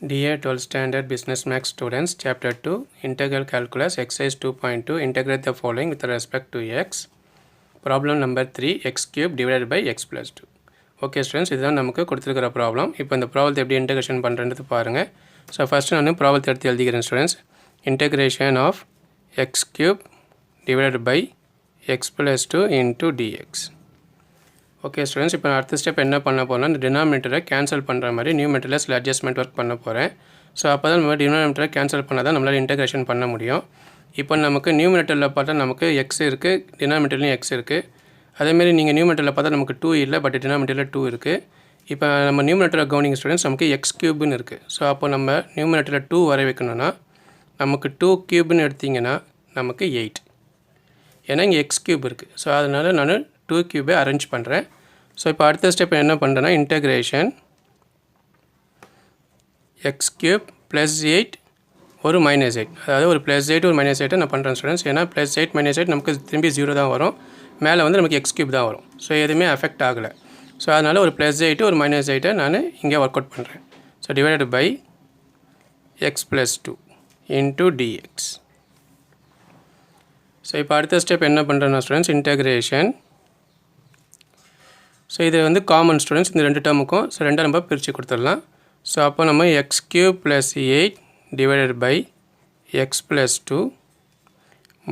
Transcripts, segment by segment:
Dear 12th Standard Business Max students, Chapter 2, Integral Calculus, Exercise 2.2, integrate the following with respect to x. Problem number 3, x cube divided by x plus 2. Okay students, இதுதான் நமக்கு கொடுத்திருக்கிற problem. இப்போ இந்த ப்ராப்ளத்தை எப்படி integration பண்ணுறது பாருங்கள். So first நான் ப்ராப்ளத்தை எடுத்து எழுதிக்கிறேன் students. Integration of x cube divided by x plus 2 into dx. Okay students, இப்போ நான் அடுத்த ஸ்டெப் என்ன பண்ண போகிறேன்னா இந்த டினாமினேட்டரை கேன்சல் பண்ணுற மாதிரி நியூமெரிட்டரில் சில அட்ஜஸ்ட்மெண்ட் ஒர்க் பண்ண போகிறேன். ஸோ அப்போ தான் நம்ம டினாமினேட்டரை கேன்சல் பண்ணால் தான் நம்மளால் இன்டெகிரேஷன் பண்ண முடியும். இப்போ நமக்கு நியூமெரிட்டரில் பார்த்தா நமக்கு எக்ஸ் இருக்குது, டினாமினேட்டர்லையும் எக்ஸ் இருக்குது. அதேமாரி நீங்கள் நியூமெரிட்டரில் பார்த்தா நமக்கு 2 இல்லை, பட் டினாமினேட்டரில் 2 இருக்குது. இப்போ நம்ம நியூமெரிட்டரில் கவனிங்க ஸ்டூடெண்ட்ஸ், நமக்கு எக்ஸ் க்யூப்னு இருக்குது. ஸோ அப்போ நம்ம நியூமெரிட்டரில் 2 வர வைக்கணும்னா நமக்கு 2 க்யூப்னு எடுத்திங்கன்னா நமக்கு 8. ஏன்னா இங்கே எக்ஸ் க்யூப் இருக்குது. ஸோ அதனால் நான் 2 க்யூபை அரேஞ்ச் பண்ணுறேன். ஸோ இப்போ அடுத்த ஸ்டெப் என்ன பண்ணுறேன்னா இன்டெகிரேஷன் எக்ஸ் க்யூப் ப்ளஸ் 8 ஒரு மைனஸ் 8, அதாவது ஒரு ப்ளஸ் 8 ஒரு மைனஸ் 8 நான் பண்ணுறேன் ஸ்டூடெண்ட்ஸ். ஏன்னா ப்ளஸ் 8 மைனஸ் 8 நமக்கு திரும்பி 0 தான் வரும், மேலே வந்து நமக்கு எக்ஸ் க்யூப் தான் வரும். ஸோ எதுவுமே அஃபெக்ட் ஆகலை. ஸோ அதனால் ஒரு ப்ளஸ் 8 ஒரு மைனஸ் 8 நான் இங்கே ஒர்க் அவுட் பண்ணுறேன். So divided by x plus 2 into dx. So இப்போ அடுத்த ஸ்டெப் என்ன பண்ணுறேன்னா ஸ்டூடெண்ட்ஸ் இன்டெகிரேஷன். ஸோ இது வந்து காமன் ஸ்டூடெண்ட்ஸ், இந்த ரெண்டு டேர்முக்கும் ஸோ ரெண்டாக நம்ம பிரித்து கொடுத்துடலாம். ஸோ அப்போ நம்ம x cube plus 8 divided by x plus 2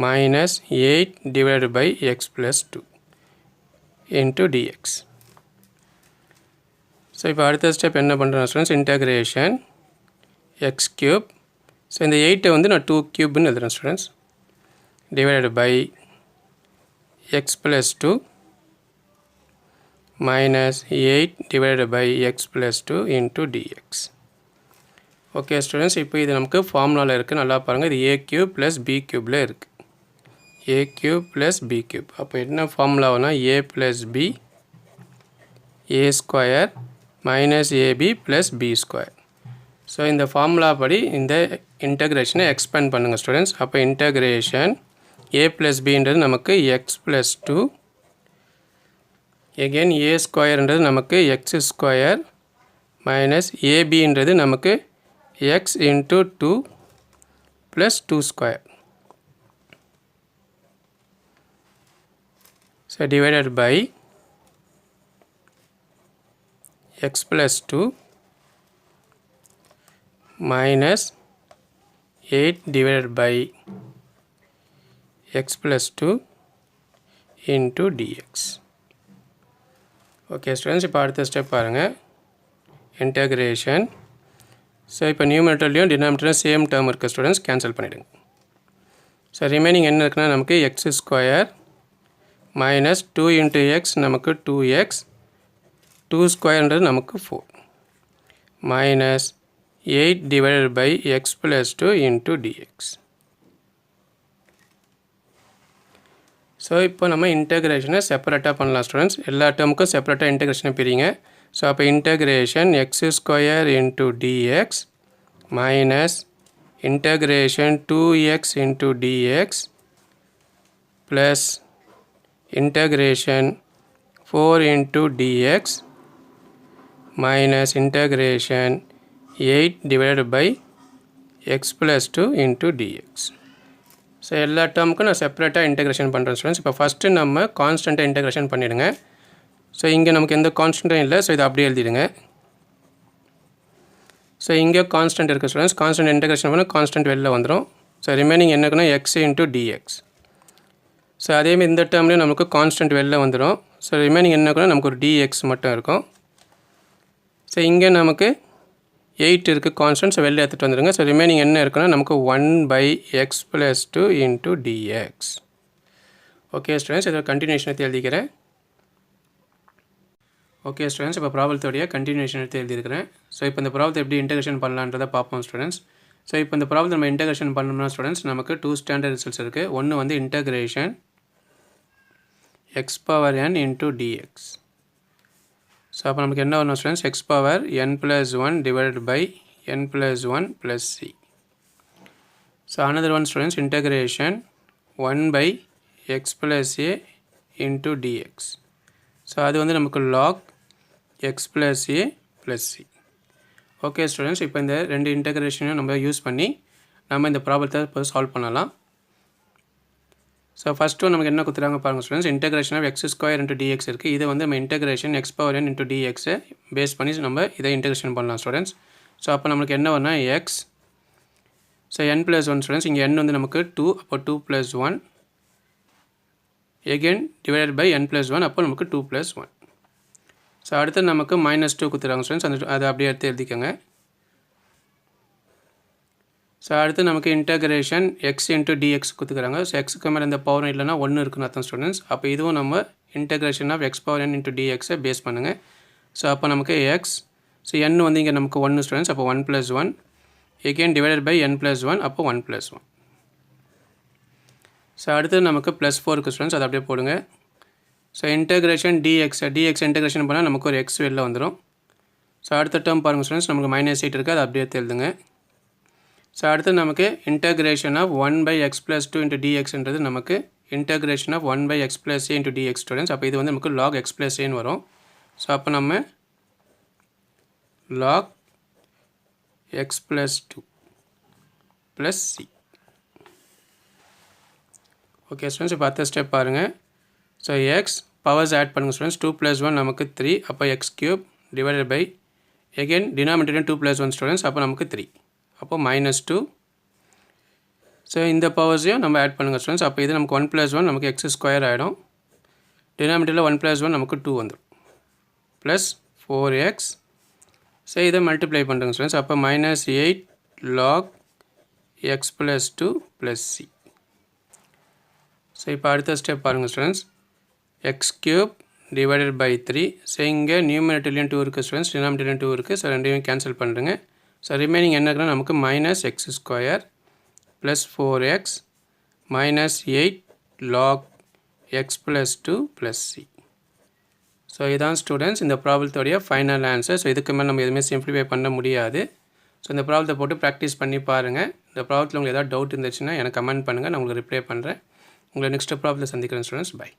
minus 8 divided by x plus 2 into dx. So இப்போ அடுத்த ஸ்டெப் என்ன பண்ணுறேன் students integration x cube. So இந்த 8 வந்து நான் 2 க்யூப்னு எழுதுகிறேன் students, divided by x plus 2 minus 8 divided by x plus 2 into dx. Okay students, இப்போ இது நமக்கு ஃபார்முலாவில் இருக்குது, நல்லா பாருங்கள். இது a cube plus b cubeல இருக்குது, a cube plus b cube. அப்போ என்ன ஃபார்முலாவுனா a plus b a square minus ab plus b square. So இந்த ஃபார்முலா படி இந்த இன்டெகிரேஷனை எக்ஸ்பேண்ட் பண்ணுங்கள் ஸ்டூடெண்ட்ஸ். அப்போ இன்டெகிரேஷன் a plus bன்றது நமக்கு x plus 2, again a ஸ்கொயர்ன்றது நமக்கு x ஸ்கொயர் மைனஸ் abன்றது நமக்கு x into 2 plus 2 square. So divided by x plus 2 minus 8 divided by x plus 2 into dx. Okay students, இப்போ அடுத்த ஸ்டெப் பாருங்கள் integration. So இப்போ நியூமெரிட்டர்லையும் டினாமினேட்டர்லையும் சேம் டேர்ம் இருக்குது ஸ்டூடெண்ட்ஸ், கேன்சல் பண்ணிவிடுங்க. ஸோ ரிமைனிங் என்ன இருக்குன்னா நமக்கு x square minus 2 into x நமக்கு 2x, 2 ஸ்கொயர்ன்றது நமக்கு 4 minus 8 divided by x plus 2 into dx. So இப்போ நம்ம இன்டெகிரேஷனை செப்பரேட்டாக பண்ணலாம் ஸ்டூடெண்ட்ஸ், எல்லா டேர்முக்கும் செப்பரேட்டாக இன்டெகிரேஷனை பிரிங்க. ஸோ அப்போ integration x square into dx minus integration 2x into dx plus integration 4 into dx minus integration 8 divided by x plus 2 into dx. So எல்லா டேர்முக்கும் நான் செப்பரேட்டாக இன்டெகிரேஷன் பண்ணுறேன் ஸ்டூடெண்ட்ஸ். இப்போ ஃபஸ்ட்டு நம்ம கான்ஸ்டண்ட்டை இன்டெகிரேஷன் பண்ணிவிடுங்க. ஸோ இங்கே நமக்கு எந்த கான்ஸ்டண்ட்டும் இல்லை, ஸோ இதை அப்படியே எழுதிடுங்க. ஸோ இங்கே கான்ஸ்டன்ட் இருக்குது ஸ்டூடெண்ட்ஸ், கான்ஸ்டன்ட் இன்டெகிரேஷன் பண்ணால் கான்ஸ்டன்ட் வெளில வந்துடும். ஸோ ரிமைனிங் என்னக்குன்னா எக்ஸ் இன்ட்டு டிஎக்ஸ். ஸோ அதேமாதிரி இந்த டேர்ம்லேயும் நமக்கு கான்ஸ்டன்ட் வெளில வந்துடும். ஸோ ரிமைனிங் என்னக்குன்னா நமக்கு ஒரு டிஎக்ஸ் மட்டும் இருக்கும். ஸோ இங்கே நமக்கு 8 இருக்குது கான்ஸ்டன்ட், ஸோ வெளில எடுத்துகிட்டு வந்துடுங்க. ஸோ ரிமைனிங் என்ன இருக்குன்னா நமக்கு 1 by x plus 2 into dx. Okay students, இதில் கண்டினியூஷன் எடுத்து எழுதிக்கிறேன். ஓகே ஸ்டூடெண்ட்ஸ், இப்போ ப்ராப்ளத்தோடைய கண்டினியூஷன் எடுத்து எழுதியிருக்கிறேன். ஸோ இப்போ இந்த ப்ராப்ளத்தை எப்படி இன்டெகிரேஷன் பண்ணலான்றதை பார்ப்போம் ஸ்டூடெண்ட்ஸ். ஸோ இப்போ இந்த ப்ராப்ளத்தை நம்ம இன்டெகிரேஷன் பண்ணோம்னா ஸ்டூடெண்ட்ஸ் நமக்கு 2 ஸ்டாண்டர்ட் ரிசல்ட்ஸ் இருக்குது. ஒன்று வந்து integration x power n into dx. So அப்போ நமக்கு என்ன வரணும் ஸ்டூடெண்ட்ஸ், x power n + 1 divided by n + 1 + c. So another one students integration 1 by x plus a into dx. So அது வந்து நமக்கு log x + a + c. Okay students, இப்போ இந்த ரெண்டு இன்டகிரேஷனையும் நம்ம யூஸ் பண்ணி நம்ம இந்த ப்ராப்ளத்தை இப்போ சால்வ் பண்ணலாம். ஸோ ஃபஸ்ட்டு நமக்கு என்ன கொடுத்துறாங்க பாருங்கள் students. Integration of X square into DX இருக்குது. இது வந்து நம்ம integration X power n into டிஎக்ஸை பேஸ் பண்ணி நம்ம இதை இன்டகிரேஷன் பண்ணலாம் ஸ்டூடெண்ட்ஸ். ஸோ அப்போ நம்மளுக்கு என்ன வரும்னா எக்ஸ், ஸோ n+1 ஸ்டூடெண்ட்ஸ், இங்கே n வந்து நமக்கு 2, அப்போ 2+1 again divided by n+1, அப்போ நமக்கு 2+1. ஸோ அடுத்து நமக்கு -2 கொடுத்துறாங்க ஸ்டூடெண்ட்ஸ், அதை அப்படியே எடுத்து எழுதிக்கோங்க. ஸோ அடுத்து நமக்கு இன்டகிரேஷன் எக்ஸ் இன்ட்டு டிஎக்ஸ் கொடுத்துக்கிறாங்க. ஸோ எக்ஸுக்கு மேலே இந்த பவர் இல்லைனா 1 இருக்குன்னு அர்த்தம் ஸ்டூடெண்ட்ஸ். அப்போ இதுவும் நம்ம integration of X power n into டிஎக்ஸை பேஸ் பண்ணுங்கள். ஸோ அப்போ நமக்கு எக்ஸ், ஸோ n வந்து இங்கே நமக்கு 1 ஸ்டூடெண்ட்ஸ், அப்போ 1+1 again divided by n+1, அப்போ 1+1. ஸோ அடுத்து நமக்கு +4 இருக்குது ஸ்டூடெண்ட்ஸ், அதை அப்படியே போடுங்க. ஸோ இன்டகிரேஷன் டிஎக்ஸ் இன்டகிரேஷன் பண்ணால் நமக்கு ஒரு எக்ஸ் வெளில வந்துடும். ஸோ அடுத்த டேர்ம் பாருங்கள் ஸ்டூடெண்ட்ஸ், நமக்கு -8 இருக்குது, அதை அப்படியே எழுதுங்க. ஸோ அடுத்து நமக்கு இன்டகிரேஷன் ஆஃப் 1/x+2 இன்ட்டு டிஎக்ஸ்ன்றது நமக்கு integration of 1/x+a into dx students. அப்போ இது வந்து நமக்கு log x+aன்னு வரும். ஸோ அப்போ நம்ம log x+2 + c. Okay students, இப்போ அடுத்த ஸ்டெப் பாருங்கள். ஸோ எக்ஸ் பவர்ஸ் ஆட் பண்ணுங்கள் ஸ்டூடெண்ட்ஸ். 2+1 நமக்கு 3, அப்போ x³ divided by again denominator 2+1 students, அப்போ நமக்கு 3, அப்போ -2. ஸோ இந்த பவர்ஸையும் நம்ம ஆட் பண்ணுங்கள் ஸ்டூடெண்ட்ஸ். அப்போ இது நமக்கு 1+1 நமக்கு x² ஆகிடும். டினாமினேட்டரில் 1+1 நமக்கு 2 வந்துடும், ப்ளஸ் 4x. ஸோ இதை மல்டிப்ளை பண்ணுறங்க ஸ்டூடெண்ட்ஸ். அப்போ -8 log x+2 + c. ஸோ இப்போ அடுத்த ஸ்டெப் பாருங்கள் students. x³ divided by 3. So இங்கே நியூமினேட்டர்லேயும் 2 இருக்குது ஸ்டூடெண்ட்ஸ், டினாமினேட்டர்லேயும் 2 இருக்குது. ஸோ ரெண்டையும் கேன்சல் பண்ணுறங்க. ஸோ ரிமைனிங் என்ன இருக்குன்னா நமக்கு -x² + 4x -8 log x+2 + c. So இதான் ஸ்டூடெண்ட்ஸ் இந்த ப்ராப்ளத்தோடைய ஃபைனல் ஆன்சர். ஸோ இதுக்கு மேலே நம்ம எதுவுமே சிம்பிளிஃபை பண்ண முடியாது. ஸோ இந்த ப்ராப்ளத்தை போட்டு ப்ராக்டிஸ் பண்ணி பாருங்கள். இந்த ப்ராப்ளத்தில் உங்களுக்கு ஏதாவது டவுட் இருந்துச்சுன்னா எனக்கு கமெண்ட் பண்ணுங்கள், நான் உங்களுக்கு ரிப்ளை பண்ணுறேன். உங்களை நெக்ஸ்ட் ப்ராப்ளத்தில் சந்திக்கிறேன் ஸ்டூடெண்ட்ஸ். பை.